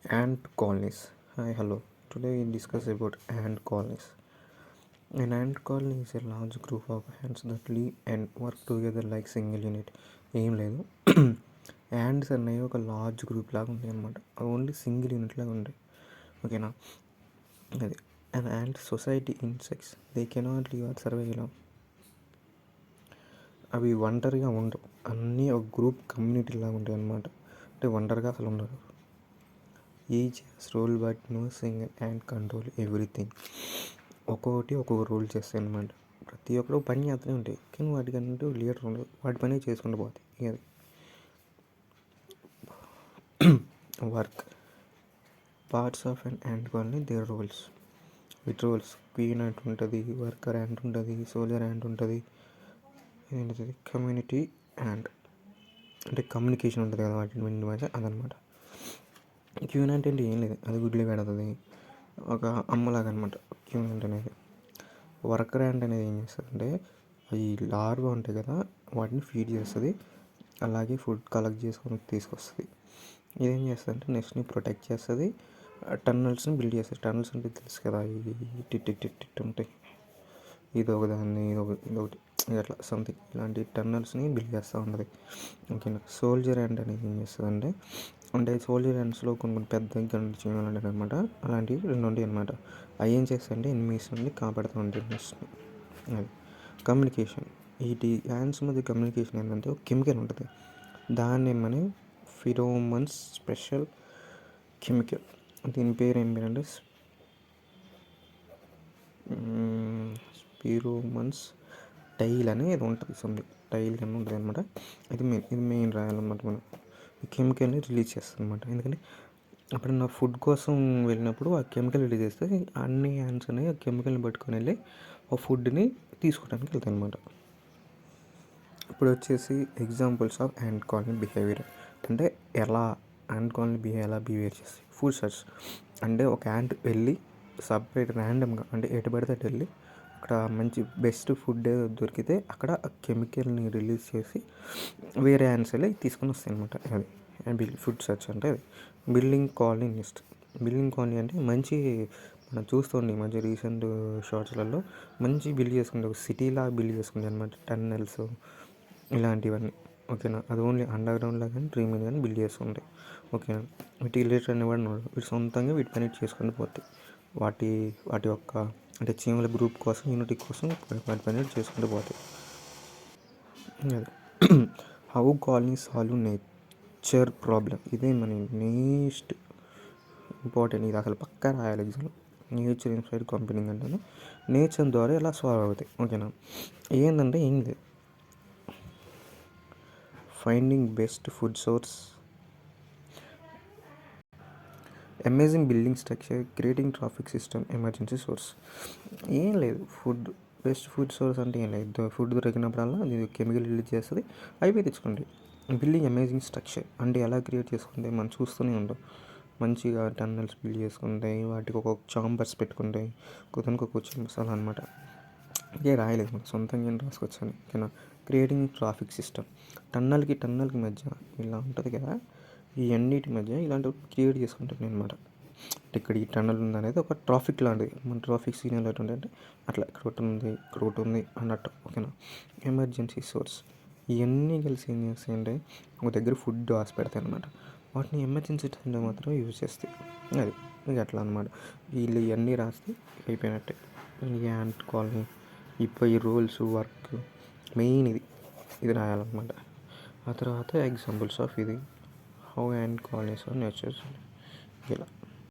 Ant colonies. Hi, hello. Today we discuss about ant colonies. An ant colony is a large group of ants that live and work together like single unit. ఏం లేదు యాండ్స్ అనేవి ఒక large group లాగా ఉంటాయి అనమాట. అవి only single unit లాగా ఉంటాయి. ఓకేనా, అది an ant society insects they cannot live or survive ఇలా. అవి ఒంటరిగా ఉండవు, అన్నీ ఒక గ్రూప్ కమ్యూనిటీ లాగా ఉంటాయి అన్నమాట. అంటే ఒంటరిగా అసలు ఉండరు. Each has role but no single ant control everything. ఒక్కొక్కటి ఒక్కొక్క రోల్ చేస్తాయి అన్నమాట. ప్రతి ఒక్కరు పని చేస్తూనే ఉంటాయి, కానీ వాటికంటూ లీడర్ ఉండదు, వాటి పని చేసుకుంటూ పోతాయి. అది work parts of an ant colony their roles. With roles queen ant ఉంటుంది, వర్కర్ యాంట్ ఉంటుంది, సోల్జర్ యాంట్ ఉంటుంది, ఏంటిది కమ్యూనిటీ యాంట్ అంటే కమ్యూనికేషన్ ఉంటుంది కదా వాటి మధ్య, అదనమాట. క్వీన్ యాంట్ అంటే ఏం లేదు, అది గుడ్లు పెడుతుంది, ఒక అమ్మలాగా అనమాట క్వీన్ యాంట్ అనేది. వర్కర్ యాంట్ అనేది ఏం చేస్తుంది అంటే అవి లార్వా ఉంటాయి కదా వాటిని ఫీడ్ చేస్తుంది, అలాగే ఫుడ్ కలెక్ట్ చేసుకొని తీసుకొస్తుంది. ఇదేం చేస్తుంది అంటే నెక్స్ట్ని ప్రొటెక్ట్ చేస్తుంది, టన్నల్స్ని బిల్డ్ చేస్తుంది. టన్నల్స్ అంటే తెలుసు కదా, ఇవి టిట్ ఉంటాయి, ఇది ఒకదాన్ని ఇదొకటి అట్లా సంథింగ్ ఇలాంటి టన్నల్స్ని బిల్డ్ చేస్తూ ఉంటుంది. ఓకేనా. సోల్జర్ యాంట్ అనేది ఏం చేస్తుంది అంటే సోల్జర్ యాంట్స్లో కొన్ని పెద్ద గంటలు చీమలు ఉంటాయి అనమాట. అలాంటివి 2 ఉంటాయి అనమాట. అవి ఏం చేస్తాయంటే ఎనిమీస్ నుండి కాపాడుతూ ఉంటాయి ఎనిమీస్ని. అది కమ్యూనికేషన్. వీటి యాంట్స్ మధ్య కమ్యూనికేషన్ ఏంటంటే ఒక కెమికల్ ఉంటుంది, దాన్ని ఏమని ఫిరోమన్స్ స్పెషల్ కెమికల్. దీని పేరు ఏం పేరంటే ఫిరోమన్స్ టైల్ అనేది ఉంటుంది, సంథింగ్ టైల్ అని ఉంటుంది అనమాట. ఇది మెయిన్ రాయాలన్నమాట. మనం ఈ కెమికల్ని రిలీజ్ చేస్తుంది అనమాట. ఎందుకంటే అప్పుడు నా ఫుడ్ కోసం వెళ్ళినప్పుడు ఆ కెమికల్ రిలీజ్ చేస్తే అన్ని యాంట్స్ అనేవి ఆ కెమికల్ని పట్టుకొని వెళ్ళి ఆ ఫుడ్ని తీసుకోవడానికి వెళ్తాయి అనమాట. ఇప్పుడు వచ్చేసి examples of ant colony behaviour అంటే ఎలా యాంట్ కాలనీ ఎలా బిహేవియర్ చేస్తాయి. ఫుడ్ సర్చ్ అంటే ఒక యాంట్ వెళ్ళి సపరేట్ ర్యాండమ్గా అంటే ఎటు పడితే అటు వెళ్ళి అక్కడ మంచి బెస్ట్ ఫుడ్ దొరికితే అక్కడ కెమికల్ని రిలీజ్ చేసి వేరే యాంట్స్ వెళ్ళి తీసుకొని వస్తాయి అనమాట. అది ఫుడ్ సర్చ్ అంటే అది. Building colony next. Building colony అంటే మంచి మనం చూస్తుండే మంచి రీసెంట్ షార్ట్స్లలో మంచి బిల్డ్ చేసుకుంటే ఒక సిటీలా బిల్డ్ చేసుకుంటే అనమాట. టన్నెల్స్ ఇలాంటివన్నీ. ఓకేనా. అది ఓన్లీ అండర్ గ్రౌండ్లో కానీ డ్రీమ్ మీద కానీ బిల్డ్ చేస్తుంటాయి. ఓకేనా. వీటి రిలేటెడ్ అనేవాడు వీటి సొంతంగా వీటి పని చేసుకొని పోతాయి. వాటి యొక్క అంటే చీమల గ్రూప్ కోసం యూనిటీ కోసం వాటి పని చేసుకుంటూ పోతాయి. అది how colony solve nature problem. ఇదే మన నెక్స్ట్ ఇంపార్టెంట్, ఇది అసలు పక్కా రాయాలి ఎగ్జామ్లో. నేచర్ ఇన్స్పైర్డ్ కంపెనీంగ్ అంటాను. నేచర్ ద్వారా ఎలా సాల్వ్ అవుతాయి. ఓకేనా. ఏంటంటే ఏం లేదు, finding best food source, amazing building structure, creating traffic system, emergency source. ఏం లేదు, బెస్ట్ ఫుడ్ సోర్స్ అంటే ఏం లేదు, ఫుడ్ దొరికినప్పుడల్లా అది కెమికల్ రిలీజ్ చేస్తుంది, అయిపోయి తెచ్చుకోండి. బిల్డింగ్ అమేజింగ్ స్ట్రక్చర్ అంటే ఎలా క్రియేట్ చేసుకుంటే మనం చూస్తూనే ఉంటాం, మంచిగా టన్నల్స్ బిల్డ్ చేసుకుంటాయి, వాటికి ఒక్కొక్క చాంబర్స్ పెట్టుకుంటాయి, కొద్దానికి ఒక్కొక్క చాంబర్స్ అలా అనమాట. ఇదే రాయలేదు, మనం సొంతంగా ఏం రాసుకొచ్చాను. ఓకేనా. క్రియేటింగ్ ట్రాఫిక్ సిస్టమ్, టన్నల్కి మధ్య ఇలా ఉంటుంది కదా, ఈ అన్నిటి మధ్య ఇలాంటివి క్రియేట్ చేసుకుంటాను అనమాట. ఇక్కడ ఈ టన్నల్ ఉంది అనేది ఒక ట్రాఫిక్ లాంటిది. మన ట్రాఫిక్ సిగ్నల్ ఎట్లా అంటే అట్లా ఇక్కడ ఒకటి ఉంది అన్నట్టు. ఓకేనా. ఎమర్జెన్సీ సోర్స్, ఇవన్నీ కలిసి ఏం చేస్తాయంటే ఒక దగ్గర ఫుడ్ దాచి పెడతాయి అనమాట. వాటిని ఎమర్జెన్సీ టైంలో మాత్రం యూజ్ చేస్తాయి. అది ఇక అట్లా అనమాట. వీళ్ళు ఇవన్నీ రాస్తే అయిపోయినట్టే. ఈ యాంట్ కాలనీ ఇప్పుడు ఈ రూల్స్ వర్క్ మెయిన్ ఇది రాయాలన్నమాట. ఆ తర్వాత ఎగ్జాంపుల్స్ ఆఫ్ ఇది how ant colonies are nature ఇలా.